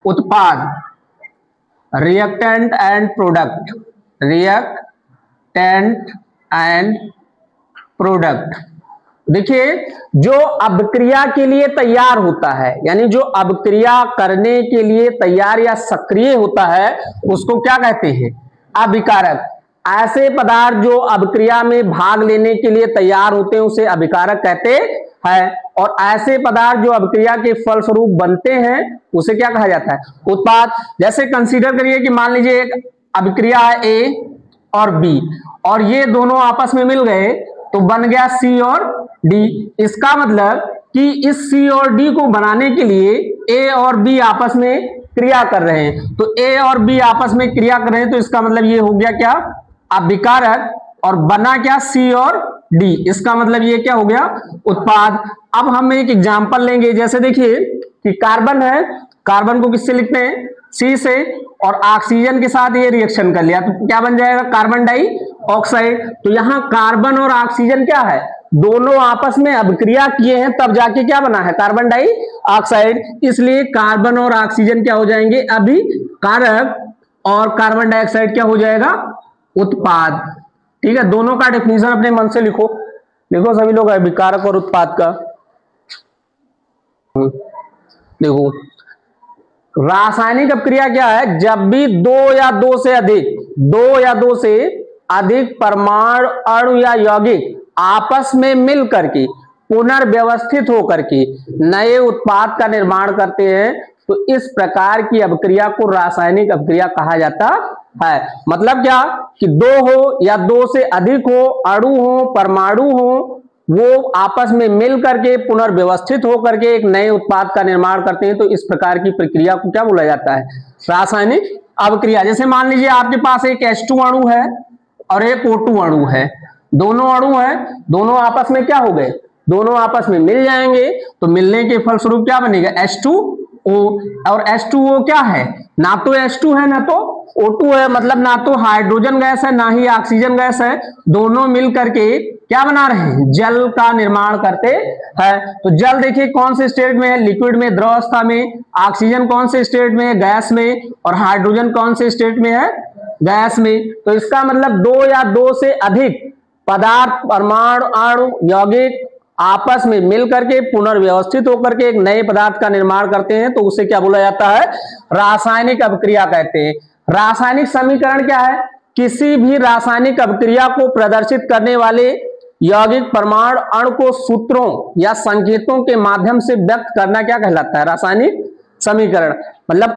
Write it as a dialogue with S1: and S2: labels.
S1: उत्पाद, reactant and product, reactant and product. देखिए, जो अभिक्रिया के लिए तैयार होता है, यानी जो अभिक्रिया करने के लिए तैयार या सक्रिय होता है, उसको क्या कहते हैं? अभिकारक। ऐसे पदार्थ जो अभिक्रिया में भाग लेने के लिए तैयार होते हैं उसे अभिकारक कहते हैं, और ऐसे पदार्थ जो अभिक्रिया के फलस्वरूप बनते हैं उसे क्या कहा जाता है? उत्पाद। जैसे कंसीडर करिए कि मान लीजिए एक अभिक्रिया है ए और बी, और ये दोनों आपस में मिल गए तो बन गया सी और डी। इसका मतलब कि इस सी और डी को बनाने के लिए ए और बी आपस में क्रिया कर रहे हैं, तो ए और बी आपस में क्रिया कर रहे हैं, तो इसका मतलब ये हो गया क्या? अभिकारक। और बना क्या? सी और डी। इसका मतलब ये क्या हो गया? उत्पाद। अब हम एक एग्जांपल लेंगे, जैसे देखिए कि कार्बन है, कार्बन को किससे लिखते हैं? सी से, और ऑक्सीजन के साथ ये रिएक्शन कर लिया तो क्या बन जाएगा? Carbon dioxide. तो यहां कार्बन और ऑक्सीजन क्या है? दोनों आपस में अभिक्रिया किए हैं, तब जाके क्या बना है? Carbon dioxide. इसलिए कार्बन और ऑक्सीजन क्या हो जाएंगे? अभिकारक, और कार्बन डाइऑक्साइड क्या हो जाएगा? उत्पाद। ठीक है, दोनों का डेफिनेशन अपने मन से लिखो, लिखो सभी लोग अभिकारक और उत्पाद का। देखो, रासायनिक अभिक्रिया क्या है? जब भी दो या दो से अधिक परमाणु, अणु या यौगिक आपस में मिल करके पुनर्व्यवस्थित होकर के नए उत्पाद का निर्माण करते हैं, तो इस प्रकार की अभिक्रिया को रासायनिक अभिक्रिया कहा जाता है। मतलब क्या? कि दो हो या दो से अधिक हो, अणु हो, परमाणु हो, वो आपस में मिल करके पुनर्व्यवस्थित होकर के एक नए उत्पाद का निर्माण करते हैं, तो इस प्रकार की प्रक्रिया को क्या बोला जाता है? रासायनिक अभिक्रिया। जैसे मान लीजिए आपके पास एक H2 अणु है और एक O2 अणु है, दोनों अणु है, दोनों आपस में क्या हो गए? दोनों आपस में मिल जाएंगे, तो मिलने के फलस्वरूप क्या बनेगा? H2O। और H2O क्या है? ना तो H2 है ना तो O2 है, मतलब ना तो हाइड्रोजन गैस है ना ही ऑक्सीजन गैस है, दोनों मिल करके क्या बना रहे हैं? जल का निर्माण करते हैं। तो जल देखिए कौन से स्टेट में है? लिक्विड में, द्रव अवस्था में। ऑक्सीजन कौन से स्टेट में है? गैस में। और हाइड्रोजन कौन से स्टेट में है? गैस में। तो इसका मतलब दो या दो से अधिक पदार्थ, परमाणु, अणु, यौगिक आपस में मिल करके पुनर्व्यवस्थित होकर के एक नए पदार्थ का निर्माण करते हैं, तो उसे क्या बोला जाता है? रासायनिक अभिक्रिया कहते हैं। रासायनिक समीकरण क्या है? किसी भी रासायनिक अभिक्रिया को प्रदर्शित करने वाले यौगिक, परमाणु, अणु को सूत्रों या संकेतों के माध्यम से व्यक्त करना क्या कहलाता है? रासायनिक समीकरण। मतलब